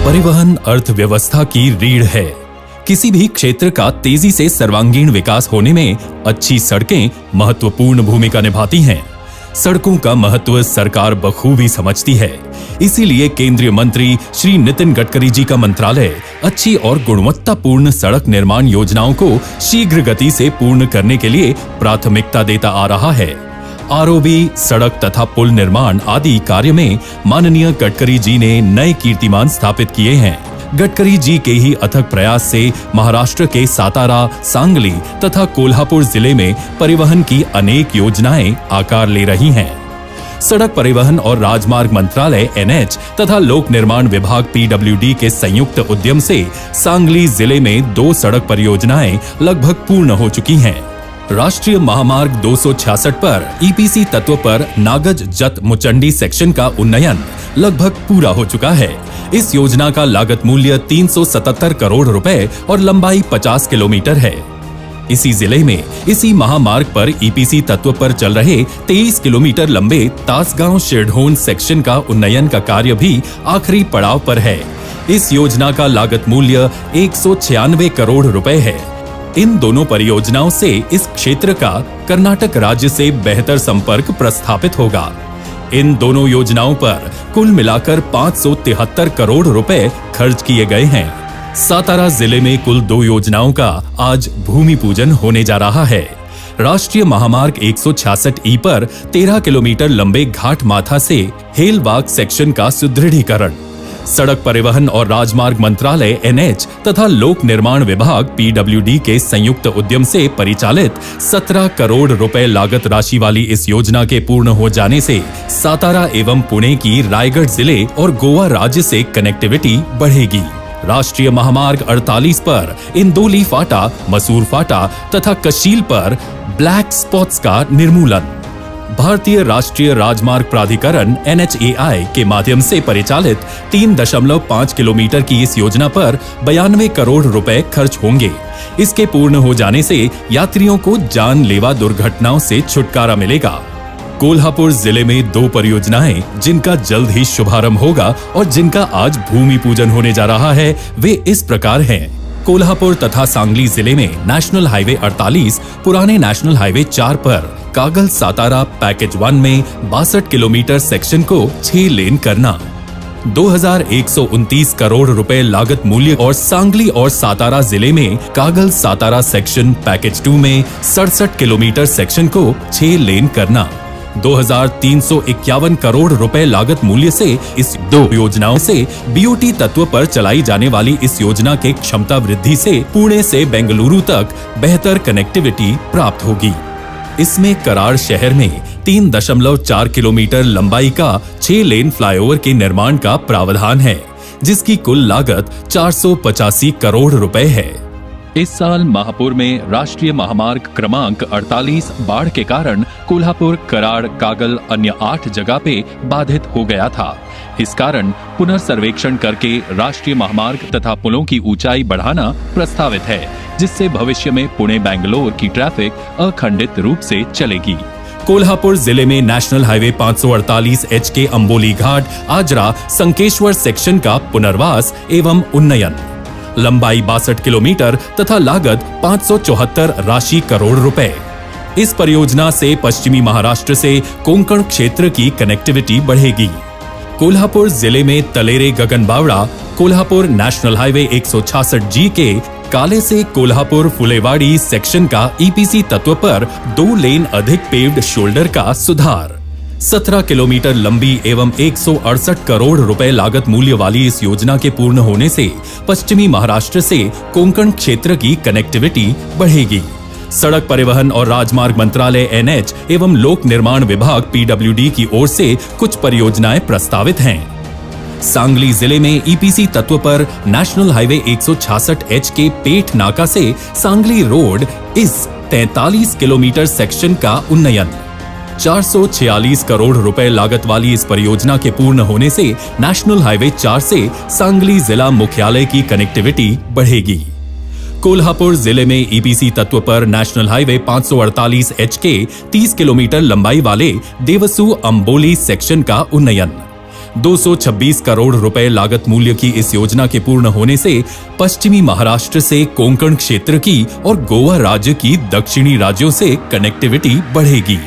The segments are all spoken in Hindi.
परिवहन अर्थव्यवस्था की रीढ़ है। किसी भी क्षेत्र का तेजी से सर्वांगीण विकास होने में अच्छी सड़कें महत्वपूर्ण भूमिका निभाती हैं। सड़कों का महत्व सरकार बखूबी समझती है। इसीलिए केंद्रीय मंत्री श्री नितिन गडकरी जी का मंत्रालय अच्छी और गुणवत्तापूर्ण सड़क निर्माण योजनाओं को शीघ्र गति से पूर्ण करने के लिए प्राथमिकता देता आ रहा है। आरओबी, सड़क तथा पुल निर्माण आदि कार्य में माननीय गडकरी जी ने नए कीर्तिमान स्थापित किए हैं। गडकरी जी के ही अथक प्रयास से महाराष्ट्र के सातारा, सांगली तथा कोल्हापुर जिले में परिवहन की अनेक योजनाएं आकार ले रही हैं। सड़क परिवहन और राजमार्ग मंत्रालय NH तथा लोक निर्माण विभाग PWD के संयुक्त उद्यम से सांगली जिले में 2 सड़क परियोजनाएं लगभग पूर्ण हो चुकी हैं। राष्ट्रीय महामार्ग 266 पर EPC तत्व पर नागज जत मुचंडी सेक्शन का उन्नयन लगभग पूरा हो चुका है। इस योजना का लागत मूल्य 377 करोड़ रुपए और लंबाई 50 किलोमीटर है। इसी जिले में इसी महामार्ग पर EPC तत्व पर चल रहे 23 किलोमीटर लंबे तासगांव शेरढोन सेक्शन का उन्नयन का कार्य भी आखिरी पड़ाव पर है। इस योजना का लागत मूल्य 196 करोड़ रुपए है। इन दोनों परियोजनाओं से इस क्षेत्र का कर्नाटक राज्य से बेहतर संपर्क प्रस्थापित होगा। इन दोनों योजनाओं पर कुल मिलाकर 573 करोड़ रुपए खर्च किए गए हैं। सातारा जिले में कुल 2 योजनाओं का आज भूमि पूजन होने जा रहा है। राष्ट्रीय महामार्ग 166E पर 13 किलोमीटर लंबे घाट माथा से हेलवाग सेक्शन का सुदृढ़ीकरण, सड़क परिवहन और राजमार्ग मंत्रालय NH तथा लोक निर्माण विभाग PWD के संयुक्त उद्यम से परिचालित 17 करोड़ रुपए लागत राशि वाली इस योजना के पूर्ण हो जाने से सातारा एवं पुणे की रायगढ़ जिले और गोवा राज्य से कनेक्टिविटी बढ़ेगी। राष्ट्रीय महामार्ग 48 पर इंदौली फाटा, मसूर फाटा तथा कशील पर ब्लैक स्पॉट्स का निर्मूलन। भारतीय राष्ट्रीय राजमार्ग प्राधिकरण NHAI के माध्यम से परिचालित 3.5 किलोमीटर की इस योजना पर 92 करोड़ रुपए खर्च होंगे। इसके पूर्ण हो जाने से यात्रियों को जानलेवा दुर्घटनाओं से छुटकारा मिलेगा। कोल्हापुर जिले में 2 परियोजनाएं जिनका जल्द ही शुभारंभ होगा और जिनका आज भूमि पूजन होने जा रहा है, वे इस प्रकार हैं। कोल्हापुर तथा सांगली जिले में नेशनल हाईवे 48 पुराने नेशनल हाईवे 4 पर कागल सातारा पैकेज 1 में 62 किलोमीटर सेक्शन को 6 लेन करना, 2129 करोड़ रुपए लागत मूल्य और सांगली और सातारा जिले में कागल सातारा सेक्शन पैकेज 2 में 67 किलोमीटर सेक्शन को 6 लेन करना, 2351 करोड़ रुपए लागत मूल्य से इस 2 योजनाओं से BOT तत्व पर चलाई जाने वाली इस योजना के क्षमता वृद्धि से पुणे से बेंगलुरु तक बेहतर कनेक्टिविटी प्राप्त होगी। इसमें कराड़ शहर में 3.4 किलोमीटर लंबाई का 6 लेन फ्लाईओवर के निर्माण का प्रावधान है, जिसकी कुल लागत 485 करोड़ रुपए है। इस साल महापुर में राष्ट्रीय महामार्ग क्रमांक 48 बाढ़ के कारण कोल्हापुर, कराड़, कागल अन्य 8 जगह पे बाधित हो गया था। इस कारण पुनर्सर्वेक्षण करके राष्ट्रीय महामार्ग तथा पुलों की ऊंचाई बढ़ाना प्रस्तावित है, जिससे भविष्य में पुणे बेंगलोर की ट्रैफिक अखंडित रूप से चलेगी। कोल्हापुर जिले में नेशनल हाईवे 548H के अंबोली घाट, आजरा, संकेश्वर सेक्शन का पुनर्वास एवं उन्नयन, लंबाई 62 किलोमीटर तथा लागत 574 राशि करोड़ रुपए। इस परियोजना से पश्चिमी महाराष्ट्र से कोंकण क्षेत्र की कनेक्टिविटी बढ़ेगी। कोल्हापुर जिले में तलेरे गगनबावड़ा, कोल्हापुर नेशनल हाईवे 166G के काले से कोल्हापुर फुलेवाड़ी सेक्शन का EPC तत्व पर 2 लेन अधिक पेव्ड शोल्डर का सुधार, 17 किलोमीटर लंबी एवं 168 करोड़ रुपए लागत मूल्य वाली इस योजना के पूर्ण होने से पश्चिमी महाराष्ट्र से कोंकण क्षेत्र की कनेक्टिविटी बढ़ेगी। सड़क परिवहन और राजमार्ग मंत्रालय NH एवं लोक निर्माण विभाग PWD की ओर से कुछ परियोजनाएं प्रस्तावित हैं। सांगली जिले में EPC तत्व पर नेशनल हाईवे 166H के पेठ नाका से सांगली रोड इस 43 किलोमीटर सेक्शन का उन्नयन, 446 करोड़ रुपए लागत वाली इस परियोजना के पूर्ण होने से नेशनल हाईवे 4 से सांगली जिला मुख्यालय की कनेक्टिविटी बढ़ेगी। कोल्हापुर जिले में EPC तत्व पर नेशनल हाईवे 548H के 30 किलोमीटर लंबाई वाले देवसू अंबोली सेक्शन का उन्नयन, 226 करोड़ रुपए लागत मूल्य की इस योजना के पूर्ण होने से पश्चिमी महाराष्ट्र से कोंकण क्षेत्र की और गोवा राज्य की दक्षिणी राज्यों से कनेक्टिविटी बढ़ेगी।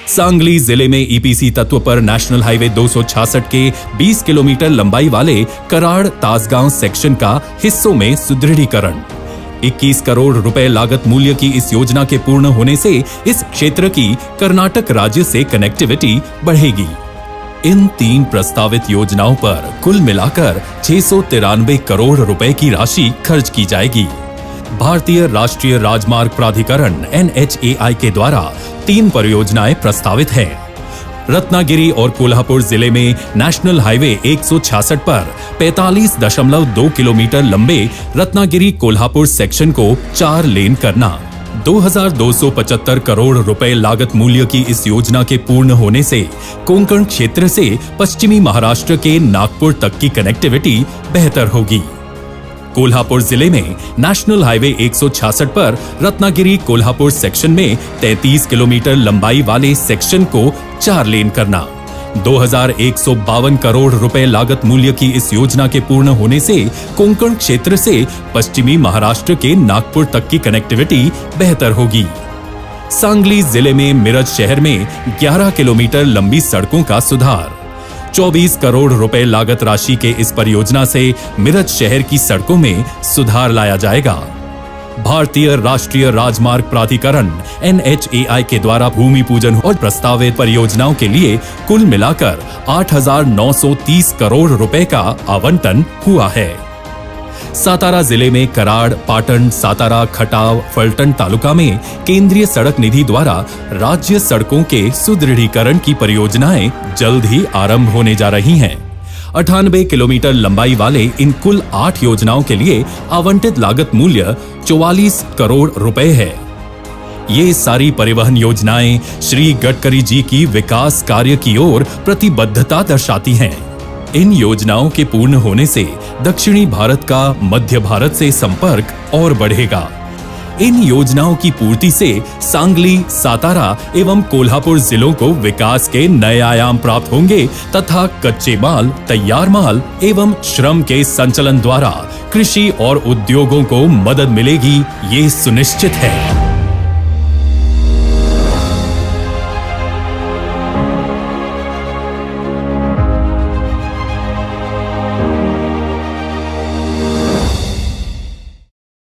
सांगली जिले में ईपीसी तत्व पर नेशनल हाईवे 266 के 20 किलोमीटर लंबाई वाले कराड़ तासगांव सेक्शन का हिस्सों में सुदृढ़ीकरण। 21 करोड़ रुपए लागत मूल्य की इस योजना के पूर्ण होने से इस क्षेत्र की कर्नाटक राज्य से कनेक्टिविटी बढ़ेगी। इन 3 प्रस्तावित योजनाओं पर कुल मिलाकर 693 करोड़ रुपए की राशि खर्च की जाएगी। भारतीय राष्ट्रीय राजमार्ग प्राधिकरण NHAI के द्वारा 3 परियोजनाएं प्रस्तावित हैं। रत्नागिरी और कोल्हापुर जिले में नेशनल हाईवे 166 पर 45.2 किलोमीटर लंबे रत्नागिरी कोल्हापुर सेक्शन को 4 लेन करना। 2275 करोड़ रुपए लागत मूल्य की इस योजना के पूर्ण होने से कोंकण क्षेत्र से पश्चिमी महाराष्ट्र के नागपुर तक की कनेक्टिविटी बेहतर होगी। कोल्हापुर जिले में नेशनल हाईवे 166 पर रत्नागिरी कोल्हापुर सेक्शन में 33 किलोमीटर लंबाई वाले सेक्शन को 4 लेन करना। 2152 करोड़ रुपए लागत मूल्य की इस योजना के पूर्ण होने से कोंकण क्षेत्र से पश्चिमी महाराष्ट्र के नागपुर तक की कनेक्टिविटी बेहतर होगी। सांगली जिले में मिरज शहर में 11 किलोमीटर लंबी सड़कों का सुधार। 24 करोड़ रुपए लागत राशि के इस परियोजना से मिरज शहर की सड़कों में सुधार लाया जाएगा। भारतीय राष्ट्रीय राजमार्ग प्राधिकरण NHAI के द्वारा भूमि पूजन और प्रस्तावित परियोजनाओं के लिए कुल मिलाकर 8,930 करोड़ रुपए का आवंटन हुआ है। सातारा जिले में कराड़, पाटन, सातारा, खटाव, फलटन तालुका में केंद्रीय सड़क निधि द्वारा राज्य सड़कों के सुदृढ़ीकरण की परियोजनाएं जल्द ही आरंभ होने जा रही हैं। 98 किलोमीटर लंबाई वाले इन कुल 8 योजनाओं के लिए आवंटित लागत मूल्य 44 करोड़ रुपए है। ये सारी परिवहन योजनाएं श्री गडकरी जी की विकास कार्य की ओर प्रतिबद्धता दर्शाती हैं। इन योजनाओं के पूर्ण होने से दक्षिणी भारत का मध्य भारत से संपर्क और बढ़ेगा। इन योजनाओं की पूर्ति से सांगली, सातारा एवं कोल्हापुर जिलों को विकास के नए आयाम प्राप्त होंगे तथा कच्चे माल, तैयार माल एवं श्रम के संचलन द्वारा कृषि और उद्योगों को मदद मिलेगी, ये सुनिश्चित है।